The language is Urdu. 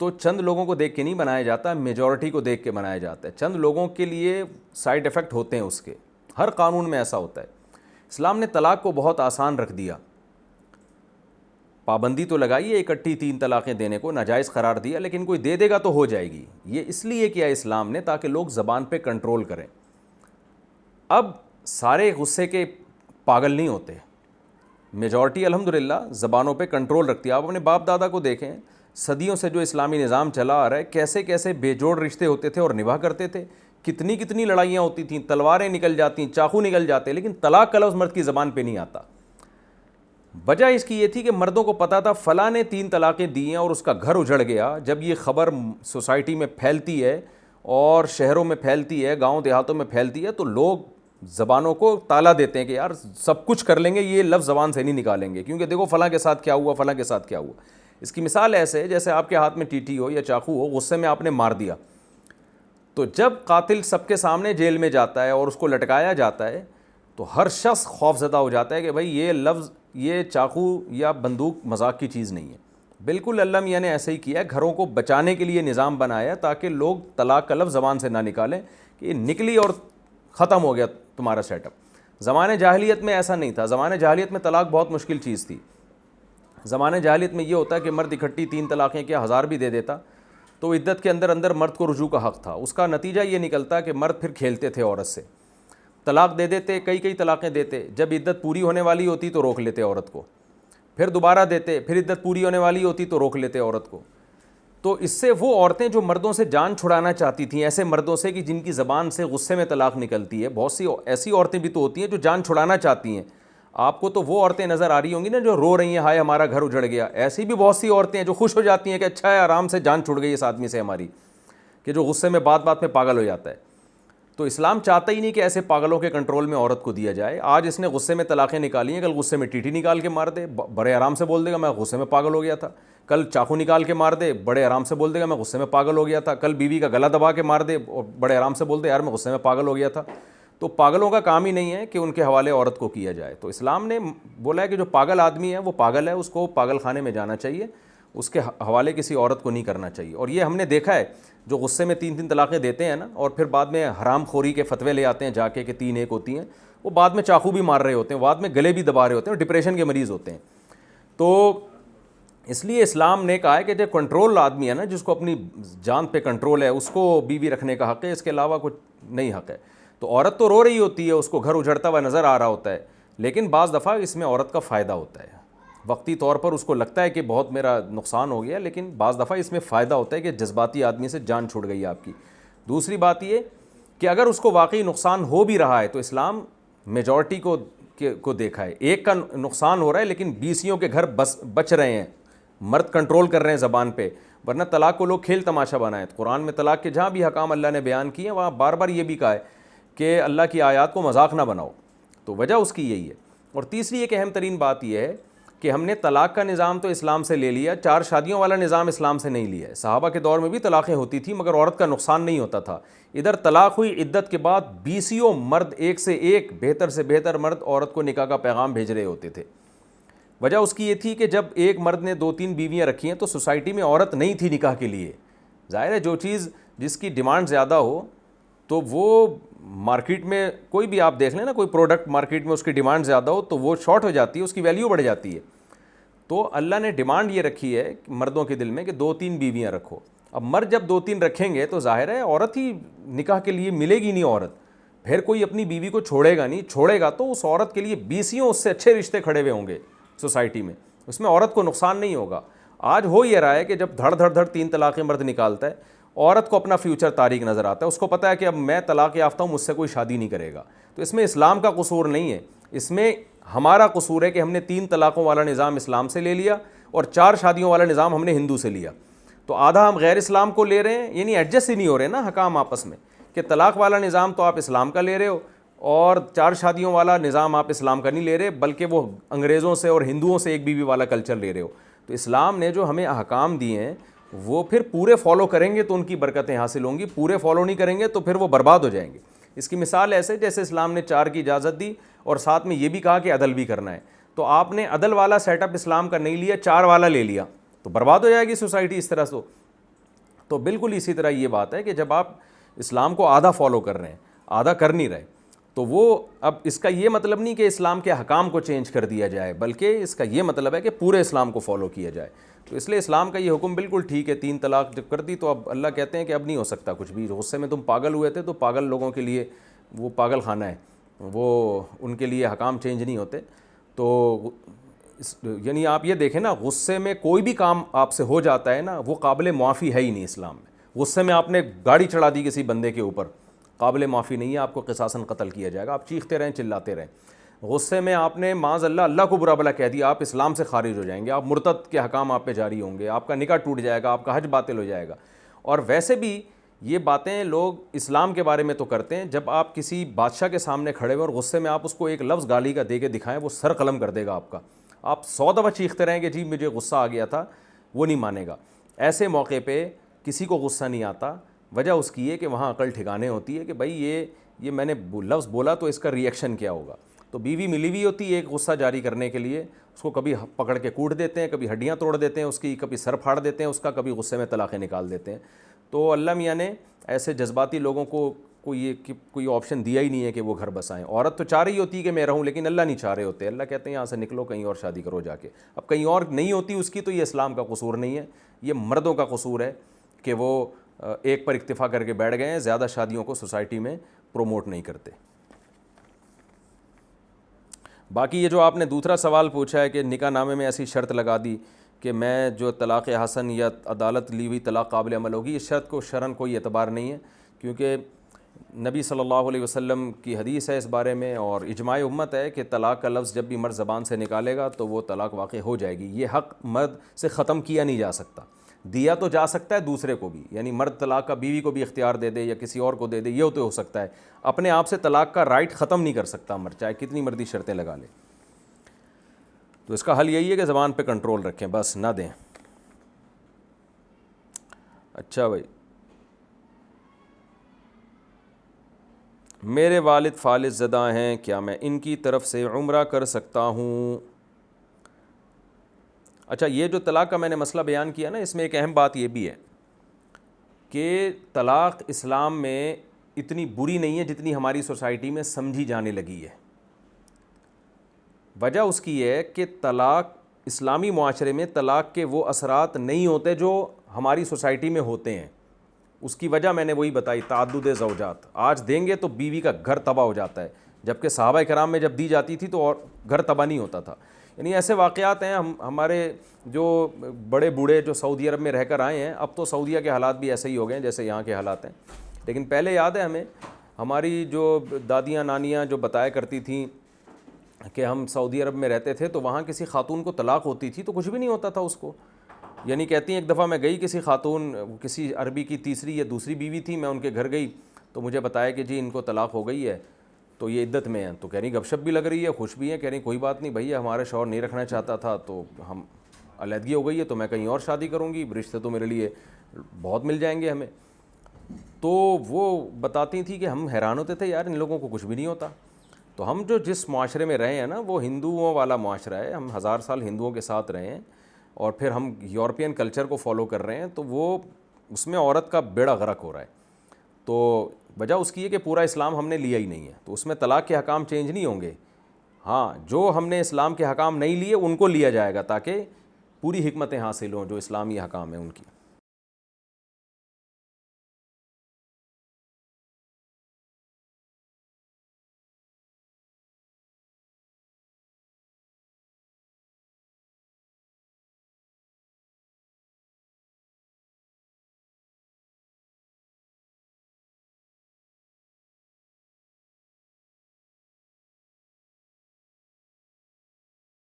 تو چند لوگوں کو دیکھ کے نہیں بنایا جاتا, میجورٹی کو دیکھ کے بنایا جاتا ہے. چند لوگوں کے لیے سائیڈ ایفیکٹ ہوتے ہیں اس کے, ہر قانون میں ایسا ہوتا ہے. اسلام نے طلاق کو بہت آسان رکھ دیا, پابندی تو لگائی ہے اکٹھی 3 طلاقیں دینے کو, ناجائز قرار دیا, لیکن کوئی دے دے گا تو ہو جائے گی. یہ اس لیے کیا اسلام نے تاکہ لوگ زبان پہ کنٹرول کریں. اب سارے غصے کے پاگل نہیں ہوتے, میجورٹی الحمدللہ زبانوں پہ کنٹرول رکھتی ہے. آپ اپنے باپ دادا کو دیکھیں, صدیوں سے جو اسلامی نظام چلا آ رہا ہے, کیسے کیسے بے جوڑ رشتے ہوتے تھے اور نباہ کرتے تھے, کتنی کتنی لڑائیاں ہوتی تھیں, تلواریں نکل جاتی, چاقو نکل جاتے, لیکن طلاق کا لفظ مرد کی زبان پہ نہیں آتا. وجہ اس کی یہ تھی کہ مردوں کو پتا تھا فلاں نے 3 طلاقیں دی ہیں اور اس کا گھر اجڑ گیا. جب یہ خبر سوسائٹی میں پھیلتی ہے اور شہروں میں پھیلتی ہے, گاؤں دیہاتوں میں پھیلتی ہے, تو لوگ زبانوں کو تالا دیتے ہیں کہ یار سب کچھ کر لیں گے, یہ لفظ زبان سے نہیں نکالیں گے, کیونکہ دیکھو فلاں کے ساتھ کیا ہوا, فلاں کے ساتھ کیا ہوا. اس کی مثال ایسے ہے جیسے آپ کے ہاتھ میں ٹیٹی ہو یا چاقو ہو, غصے میں آپ نے مار دیا, تو جب قاتل سب کے سامنے جیل میں جاتا ہے اور اس کو لٹکایا جاتا ہے تو ہر شخص خوف زدہ ہو جاتا ہے کہ بھائی یہ لفظ, یہ چاقو یا بندوق مذاق کی چیز نہیں ہے. بالکل اللہ میاں نے ایسے ہی کیا ہے, گھروں کو بچانے کے لیے نظام بنایا تاکہ لوگ طلاق کا لفظ زبان سے نہ نکالیں کہ یہ نکلی اور ختم ہو گیا تمہارا سیٹ اپ. زمانے جاہلیت میں ایسا نہیں تھا. زمانے جاہلیت میں طلاق بہت مشکل چیز تھی. زمانے جاہلیت میں یہ ہوتا ہے کہ مرد اکٹھی 3 طلاقیں کیا 1000 بھی دے دیتا تو عدت کے اندر اندر مرد کو رجوع کا حق تھا. اس کا نتیجہ یہ نکلتا کہ مرد پھر کھیلتے تھے عورت سے, طلاق دے دیتے, کئی طلاقیں دیتے, جب عدت پوری ہونے والی ہوتی تو روک لیتے عورت کو, پھر دوبارہ دیتے, پھر عدت پوری ہونے والی ہوتی تو روک لیتے عورت کو. تو اس سے وہ عورتیں جو مردوں سے جان چھڑانا چاہتی تھیں, ایسے مردوں سے کہ جن کی زبان سے غصے میں طلاق نکلتی ہے, بہت سی ایسی عورتیں بھی تو ہوتی ہیں جو جان چھڑانا چاہتی ہیں. آپ کو تو وہ عورتیں نظر آ رہی ہوں گی نا جو رو رہی ہیں ہائے ہمارا گھر اجڑ گیا. ایسی بھی بہت سی عورتیں ہیں جو خوش ہو جاتی ہیں کہ اچھا ہے آرام سے جان چھڑ گئی اس آدمی سے ہماری, کہ جو غصے میں بات بات میں پاگل ہو جاتا ہے. تو اسلام چاہتا ہی نہیں کہ ایسے پاگلوں کے کنٹرول میں عورت کو دیا جائے. آج اس نے غصے میں طلاقیں نکالی ہیں, کل غصے میں ٹیٹی نکال کے مار دے, بڑے آرام سے بول دے گا میں غصے میں پاگل ہو گیا تھا. کل چاقو نکال کے مار دے, بڑے آرام سے بول دے گا میں غصے میں پاگل ہو گیا تھا. کل بیوی کا گلا دبا کے مار دے اور بڑے آرام سے بول دے یار میں غصے میں پاگل ہو گیا تھا. تو پاگلوں کا کام ہی نہیں ہے کہ ان کے حوالے عورت کو کیا جائے. تو اسلام نے بولا ہے کہ جو پاگل آدمی ہے وہ پاگل ہے, اس کو پاگل خانے میں جانا چاہیے, اس کے حوالے کسی عورت کو نہیں کرنا چاہیے. اور یہ ہم نے دیکھا ہے جو غصے میں 3 طلاقیں دیتے ہیں نا, اور پھر بعد میں حرام خوری کے فتوے لے آتے ہیں جا کے کہ 3 ایک ہوتی ہیں, وہ بعد میں چاقو بھی مار رہے ہوتے ہیں, بعد میں گلے بھی دبا رہے ہوتے ہیں, اور ڈپریشن کے مریض ہوتے ہیں. تو اس لیے اسلام نے کہا ہے کہ جو کنٹرول آدمی ہے نا, جس کو اپنی جان پہ کنٹرول ہے, اس کو بیوی رکھنے کا حق ہے, اس کے علاوہ کچھ نہیں حق ہے. تو عورت تو رو رہی ہوتی ہے, اس کو گھر اجڑتا ہوا نظر آ رہا ہوتا ہے, لیکن بعض دفعہ اس میں عورت کا فائدہ ہوتا ہے. وقتی طور پر اس کو لگتا ہے کہ بہت میرا نقصان ہو گیا, لیکن بعض دفعہ اس میں فائدہ ہوتا ہے کہ جذباتی آدمی سے جان چھوٹ گئی آپ کی. دوسری بات یہ کہ اگر اس کو واقعی نقصان ہو بھی رہا ہے تو اسلام میجورٹی کو دیکھا ہے. ایک کا نقصان ہو رہا ہے لیکن 20 کے گھر بچ رہے ہیں, مرد کنٹرول کر رہے ہیں زبان پہ, ورنہ طلاق کو لوگ کھیل تماشا بنائے. قرآن میں طلاق کے جہاں بھی حکام اللہ نے بیان کیے ہیں وہاں بار بار یہ بھی کہا ہے کہ اللہ کی آیات کو مذاق نہ بناؤ. تو وجہ اس کی یہی ہے. اور تیسری ایک اہم ترین بات یہ ہے کہ ہم نے طلاق کا نظام تو اسلام سے لے لیا, 4 شادیوں والا نظام اسلام سے نہیں لیا ہے. صحابہ کے دور میں بھی طلاقیں ہوتی تھیں مگر عورت کا نقصان نہیں ہوتا تھا. ادھر طلاق ہوئی, عدت کے بعد 20 مرد ایک سے ایک بہتر سے بہتر مرد عورت کو نکاح کا پیغام بھیج رہے ہوتے تھے. وجہ اس کی یہ تھی کہ جب ایک مرد نے 2-3 بیویاں رکھی ہیں تو سوسائٹی میں عورت نہیں تھی نکاح کے لیے. ظاہر ہے جو چیز جس کی ڈیمانڈ زیادہ ہو تو وہ مارکیٹ میں کوئی بھی آپ دیکھ لیں نا, کوئی پروڈکٹ مارکیٹ میں اس کی ڈیمانڈ زیادہ ہو تو وہ شارٹ ہو جاتی ہے, اس کی ویلیو بڑھ جاتی ہے. تو اللہ نے ڈیمانڈ یہ رکھی ہے مردوں کے دل میں کہ 2-3 بیویاں رکھو. اب مرد جب 2-3 رکھیں گے تو ظاہر ہے عورت ہی نکاح کے لیے ملے گی نہیں عورت, پھر کوئی اپنی بیوی کو چھوڑے گا نہیں. چھوڑے گا تو اس عورت کے لیے 20 اس سے اچھے رشتے کھڑے ہوئے ہوں گے سوسائٹی میں, اس میں عورت کو نقصان نہیں ہوگا. آج ہو یہ رہا ہے کہ جب دھڑ دھڑ 3 طلاقیں مرد نکالتا ہے, عورت کو اپنا فیوچر تاریک نظر آتا ہے. اس کو پتہ ہے کہ اب میں طلاق یافتہ ہوں, مجھ سے کوئی شادی نہیں کرے گا. تو اس میں اسلام کا قصور نہیں ہے, اس میں ہمارا قصور ہے کہ ہم نے 3 طلاقوں والا نظام اسلام سے لے لیا اور 4 شادیوں والا نظام ہم نے ہندو سے لیا. تو آدھا ہم غیر اسلام کو لے رہے ہیں, یعنی ایڈجسٹ ہی نہیں ہو رہے نا حکام آپس میں, کہ طلاق والا نظام تو آپ اسلام کا لے رہے ہو اور 4 شادیوں والا نظام آپ اسلام کا نہیں لے رہے, بلکہ وہ انگریزوں سے اور ہندوؤں سے ایک بیوی والا کلچر لے رہے ہو. تو اسلام نے جو ہمیں احکام دیے ہیں وہ پھر پورے فالو کریں گے تو ان کی برکتیں حاصل ہوں گی, پورے فالو نہیں کریں گے تو پھر وہ برباد ہو جائیں گے. اس کی مثال ایسے جیسے اسلام نے 4 کی اجازت دی اور ساتھ میں یہ بھی کہا کہ عدل بھی کرنا ہے. تو آپ نے عدل والا سیٹ اپ اسلام کا نہیں لیا, 4 والا لے لیا, تو برباد ہو جائے گی سوسائٹی اس طرح سے. تو بالکل اسی طرح یہ بات ہے کہ جب آپ اسلام کو آدھا فالو کر رہے ہیں، آدھا کر نہیں رہے، تو وہ اب اس کا یہ مطلب نہیں کہ اسلام کے حکام کو چینج کر دیا جائے، بلکہ اس کا یہ مطلب ہے کہ پورے اسلام کو فالو کیا جائے۔ تو اس لیے اسلام کا یہ حکم بالکل ٹھیک ہے، 3 طلاق جب کر دی تو اب اللہ کہتے ہیں کہ اب نہیں ہو سکتا کچھ بھی، غصے میں تم پاگل ہوئے تھے تو پاگل لوگوں کے لیے وہ پاگل خانہ ہے، وہ ان کے لیے حکام چینج نہیں ہوتے۔ تو یعنی آپ یہ دیکھیں نا، غصے میں کوئی بھی کام آپ سے ہو جاتا ہے نا، وہ قابل معافی ہے ہی نہیں اسلام میں۔ غصے میں آپ نے گاڑی چڑھا دی کسی بندے کے اوپر، قابل معافی نہیں ہے، آپ کو قصاصاً قتل کیا جائے گا، آپ چیختے رہیں چلاتے رہیں۔ غصے میں آپ نے معاذ اللہ کو برا بلا کہہ دیا، آپ اسلام سے خارج ہو جائیں گے، آپ مرتد کے حکام آپ پہ جاری ہوں گے، آپ کا نکاح ٹوٹ جائے گا، آپ کا حج باطل ہو جائے گا۔ اور ویسے بھی یہ باتیں لوگ اسلام کے بارے میں تو کرتے ہیں، جب آپ کسی بادشاہ کے سامنے کھڑے ہوئے اور غصے میں آپ اس کو ایک لفظ گالی کا دے کے دکھائیں، وہ سر قلم کر دے گا آپ کا، آپ 100 دفعہ چیختے رہیں کہ جی مجھے غصہ آ گیا تھا، وہ نہیں مانے گا۔ ایسے موقع پہ کسی کو غصہ نہیں آتا، وجہ اس کی ہے کہ وہاں عقل ٹھکانے ہوتی ہے کہ بھائی یہ میں نے لفظ بولا تو اس کا ری ایکشن کیا ہوگا۔ تو بیوی ملی ہوئی ہوتی ہے ایک غصہ جاری کرنے کے لیے، اس کو کبھی پکڑ کے کوٹ دیتے ہیں، کبھی ہڈیاں توڑ دیتے ہیں اس کی، کبھی سر پھاڑ دیتے ہیں اس کا، کبھی غصے میں طلاقیں نکال دیتے ہیں۔ تو اللہ میاں نے ایسے جذباتی لوگوں کو کوئی آپشن دیا ہی نہیں ہے کہ وہ گھر بسائیں۔ عورت تو چاہ رہی ہوتی ہے کہ میں رہوں، لیکن اللہ نہیں چاہ رہے ہوتے، اللہ کہتے ہیں یہاں سے نکلو، کہیں اور شادی کرو جا کے۔ اب کہیں اور نہیں ہوتی اس کی، تو یہ اسلام کا قصور نہیں ہے، یہ مردوں کا قصور ہے کہ وہ ایک پر اکتفا کر کے بیٹھ گئے ہیں، زیادہ شادیوں کو سوسائٹی میں پروموٹ نہیں کرتے۔ باقی یہ جو آپ نے دوسرا سوال پوچھا ہے کہ نکاح نامے میں ایسی شرط لگا دی کہ میں جو طلاق حسن یا عدالت لی ہوئی طلاق قابل عمل ہوگی، اس شرط کو شرعاً کوئی اعتبار نہیں ہے، کیونکہ نبی صلی اللہ علیہ وسلم کی حدیث ہے اس بارے میں، اور اجماع امت ہے کہ طلاق کا لفظ جب بھی مرد زبان سے نکالے گا تو وہ طلاق واقع ہو جائے گی۔ یہ حق مرد سے ختم کیا نہیں جا سکتا، دیا تو جا سکتا ہے دوسرے کو بھی، یعنی مرد طلاق کا بیوی کو بھی اختیار دے دے یا کسی اور کو دے دے، یہ تو ہو سکتا ہے، اپنے آپ سے طلاق کا رائٹ ختم نہیں کر سکتا مرد، چاہے کتنی مرضی شرطیں لگا لے۔ تو اس کا حل یہی ہے کہ زبان پہ کنٹرول رکھیں، بس نہ دیں۔ اچھا بھائی، میرے والد فالج زدہ ہیں، کیا میں ان کی طرف سے عمرہ کر سکتا ہوں؟ اچھا، یہ جو طلاق کا میں نے مسئلہ بیان کیا نا، اس میں ایک اہم بات یہ بھی ہے کہ طلاق اسلام میں اتنی بری نہیں ہے جتنی ہماری سوسائٹی میں سمجھی جانے لگی ہے۔ وجہ اس کی ہے کہ طلاق اسلامی معاشرے میں طلاق کے وہ اثرات نہیں ہوتے جو ہماری سوسائٹی میں ہوتے ہیں۔ اس کی وجہ میں نے وہی بتائی، تعدد زوجات۔ آج دیں گے تو بیوی کا گھر تباہ ہو جاتا ہے، جبکہ صحابہ کرام میں جب دی جاتی تھی تو اور گھر تباہ نہیں ہوتا تھا۔ یعنی ایسے واقعات ہیں، ہمارے جو بڑے بوڑھے جو سعودی عرب میں رہ کر آئے ہیں، اب تو سعودیہ کے حالات بھی ایسے ہی ہو گئے ہیں جیسے یہاں کے حالات ہیں، لیکن پہلے یاد ہے ہمیں، ہماری جو دادیاں نانیاں جو بتایا کرتی تھیں کہ ہم سعودی عرب میں رہتے تھے تو وہاں کسی خاتون کو طلاق ہوتی تھی تو کچھ بھی نہیں ہوتا تھا اس کو۔ یعنی کہتی ہیں ایک دفعہ میں گئی کسی خاتون، کسی عربی کی تیسری یا دوسری بیوی تھی، میں ان کے گھر گئی تو مجھے بتایا کہ جی ان کو طلاق ہو گئی ہے تو یہ عدت میں ہیں۔ تو کہہ رہی گپ شپ بھی لگ رہی ہے، خوش بھی ہیں، کہہ رہی کوئی بات نہیں بھیا، ہمارے شوہر نہیں رکھنا چاہتا تھا تو ہم علیحدگی ہو گئی ہے تو میں کہیں اور شادی کروں گی، رشتے تو میرے لیے بہت مل جائیں گے ہمیں۔ تو وہ بتاتی تھی کہ ہم حیران ہوتے تھے، یار ان لوگوں کو کچھ بھی نہیں ہوتا۔ تو ہم جو جس معاشرے میں رہے ہیں نا، وہ ہندوؤں والا معاشرہ ہے، ہم 1000 سال ہندوؤں کے ساتھ رہے ہیں، اور پھر ہم یورپین کلچر کو فالو کر رہے ہیں، تو وہ اس میں عورت کا بیڑا غرق ہو رہا ہے۔ تو وجہ اس کی ہے کہ پورا اسلام ہم نے لیا ہی نہیں ہے، تو اس میں طلاق کے حکام چینج نہیں ہوں گے۔ ہاں، جو ہم نے اسلام کے حکام نہیں لیے ان کو لیا جائے گا تاکہ پوری حکمتیں حاصل ہوں جو اسلامی حکام ہیں ان کی۔